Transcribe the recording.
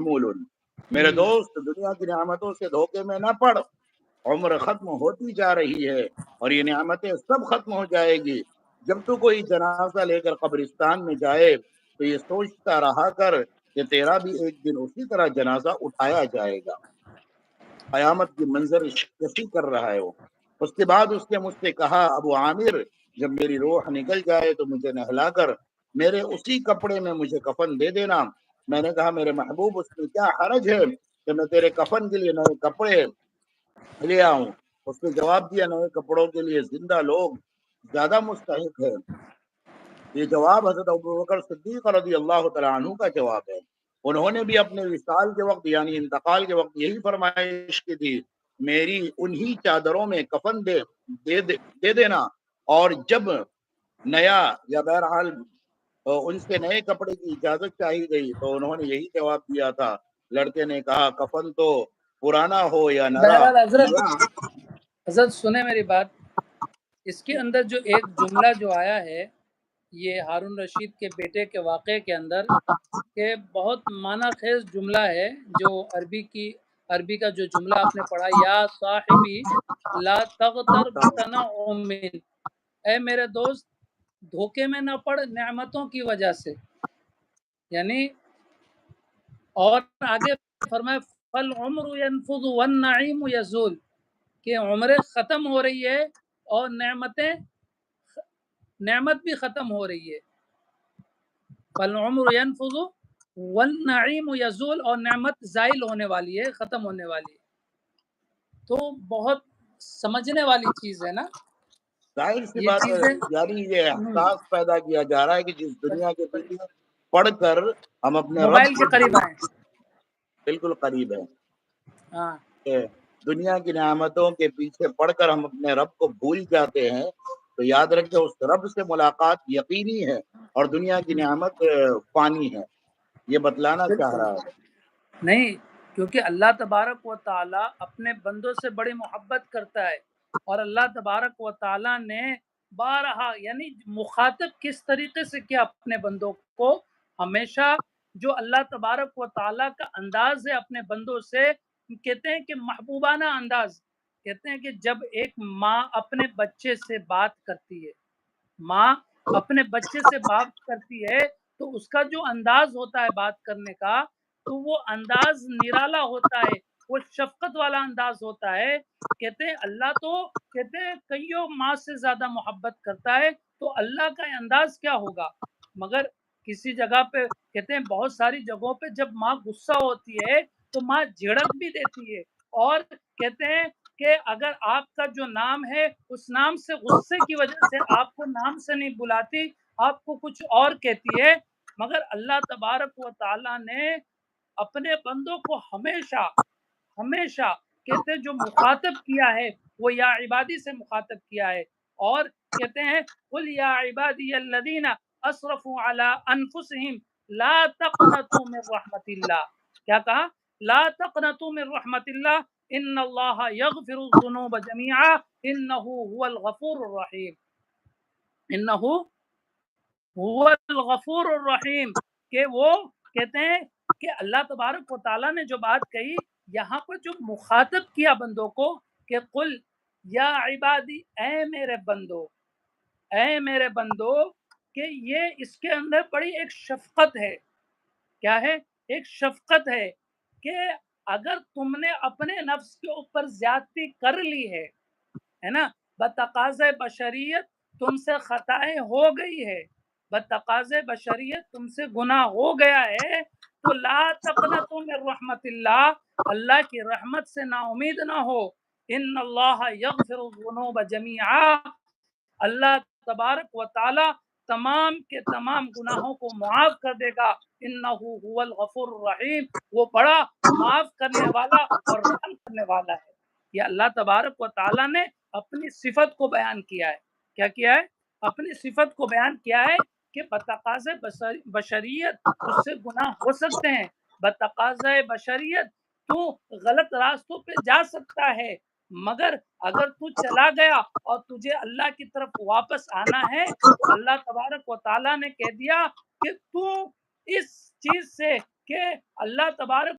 مولن، میرے دوست دنیا کی نعمتوں سے دھوکے میں نہ پڑ، عمر ختم ہوتی جا رہی ہے اور یہ نعمتیں سب ختم ہو جائے گی۔ جب تو کوئی جنازہ لے کر قبرستان میں جائے تو یہ سوچتا رہا کر کہ تیرا بھی ایک دن اسی طرح جنازہ اٹھایا جائے گا۔ قیامت کی منظر کشی کر رہا ہے وہ۔ اس کے بعد اس نے مجھ سے کہا، ابو عامر جب میری روح نکل جائے تو مجھے نہلا کر میرے اسی کپڑے میں مجھے کفن دے دینا۔ میں نے کہا، میرے محبوب اس میں کیا حرج ہے کہ میں تیرے کفن کے لیے نئے کپڑے لے آؤں؟ اس نے جواب دیا، نئے کپڑوں کے لیے زندہ لوگ زیادہ مستحق ہے۔ یہ جواب حضرت ابوبکر صدیق رضی اللہ تعالیٰ عنہ کا جواب ہے۔ انہوں نے بھی اپنے وصال کے وقت یعنی انتقال کے وقت یہی فرمائش کی تھی، میری انہی چادروں میں کفن دے دینا۔ اور جب نیا یا بہرحال ان سے نئے کپڑے کی اجازت چاہی گئی تو انہوں نے یہی جواب دیا تھا۔ لڑکے نے کہا، کفن تو پرانا ہو یا بہرحال نیا۔ حضرت سنیں میری بات، اس کے اندر جو ایک جملہ جو آیا ہے یہ ہارون رشید کے بیٹے کے واقعے کے اندر، کہ بہت معنی خیز جملہ ہے، جو عربی کا جو جملہ آپ نے پڑھا، یا صاحبی لا تغتر بتنعم، اے میرے دوست دھوکے میں نہ پڑ نعمتوں کی وجہ سے، یعنی اور آگے فرمائے فالعمر ينفض والنعیم یزول، کہ عمریں ختم ہو رہی ہے اور نعمت بھی ختم ہو رہی ہے۔ فالعمر ينفض والنعیم یزول، اور نعمت زائل ہونے والی ہے، ختم ہونے والی ہے۔ تو بہت سمجھنے والی چیز ہے نا ظاہر سی یہ بات ہے، چیزیں۔ یعنی یہ احساس پیدا کیا جا رہا ہے کہ جس دنیا کے پیچھے پڑھ کر ہم اپنے رب موبائل کو کے قریب آئیں۔ بالکل قریب ہے ہاں کہ دنیا کی نعمتوں کے پیچھے پڑھ کر ہم اپنے رب کو بھول جاتے ہیں، تو یاد رکھیں اس رب سے ملاقات یقینی ہے اور دنیا کی نعمت فانی ہے، یہ بتلانا چاہ بالکل رہا ہے۔ نہیں، کیونکہ اللہ تبارک و تعالیٰ اپنے بندوں سے بڑی محبت کرتا ہے، اور اللہ تبارک و تعالیٰ نے بارہا یعنی مخاطب کس طریقے سے کیا اپنے بندوں کو، ہمیشہ جو اللہ تبارک و تعالیٰ کا انداز ہے اپنے بندوں سے، کہتے ہیں کہ محبوبانہ انداز، کہتے ہیں کہ جب ایک ماں اپنے بچے سے بات کرتی ہے، ماں اپنے بچے سے بات کرتی ہے تو اس کا جو انداز ہوتا ہے بات کرنے کا، تو وہ انداز نرالا ہوتا ہے، وہ شفقت والا انداز ہوتا ہے۔ کہتے ہیں اللہ تو کہتے ہیں کئیوں ماں سے زیادہ محبت کرتا ہے، تو اللہ کا انداز کیا ہوگا؟ مگر کسی جگہ پہ کہتے ہیں بہت ساری جگہوں پہ جب ماں غصہ ہوتی ہے تو ماں جھڑک بھی دیتی ہے، اور کہتے ہیں کہ اگر آپ کا جو نام ہے اس نام سے غصے کی وجہ سے آپ کو نام سے نہیں بلاتی، آپ کو کچھ اور کہتی ہے۔ مگر اللہ تبارک و تعالیٰ نے اپنے بندوں کو ہمیشہ ہمیشہ کہتے ہیں جو مخاطب کیا ہے وہ یا عبادی سے مخاطب کیا ہے، اور کہتے ہیں قل یا عبادی الذین اسرفوا علی انفسہم لا تقنطوا من رحمت اللہ، کیا کہا؟ لا تقنطوا من رحمت اللہ ان اللہ یغفر الذنوب جميعا انہ هو الغفور الرحیم، انہ هو الغفور الرحیم، کہ وہ کہتے ہیں کہ اللہ تبارک و تعالیٰ نے جو بات کہی یہاں پر جو مخاطب کیا بندوں کو کہ قل یا عبادی، اے میرے بندو، اے میرے بندو، کہ یہ اس کے اندر بڑی ایک شفقت ہے۔ کیا ہے؟ ایک شفقت ہے کہ اگر تم نے اپنے نفس کے اوپر زیادتی کر لی ہے نا، بتقاضۂ بشریت تم سے خطائیں ہو گئی ہے، بتقاضۂ بشریت تم سے گناہ ہو گیا ہے، تو لا تقنطوا من رحمت اللہ، اللہ کی رحمت سے نا امید نہ ہو، ان اللہ یغفر الذنوب جميعا، اللہ تبارک و تعالی تمام کے تمام گناہوں کو معاف کر دے گا، انہ هو الغفور الرحیم، وہ بڑا معاف کرنے والا اور رحم کرنے والا ہے۔ یہ اللہ تبارک و تعالیٰ نے اپنی صفت کو بیان کیا ہے۔ کیا کیا ہے؟ اپنی صفت کو بیان کیا ہے کہ بتقاضۂ بشریت تجھ سے گناہ ہو سکتے ہیں، بتقاضۂ بشریت تو غلط راستوں پہ جا سکتا ہے، مگر اگر تو چلا گیا اور تجھے اللہ کی طرف واپس آنا ہے تو اللہ تبارک و تعالیٰ نے کہہ دیا کہ تو اس چیز سے کہ اللہ تبارک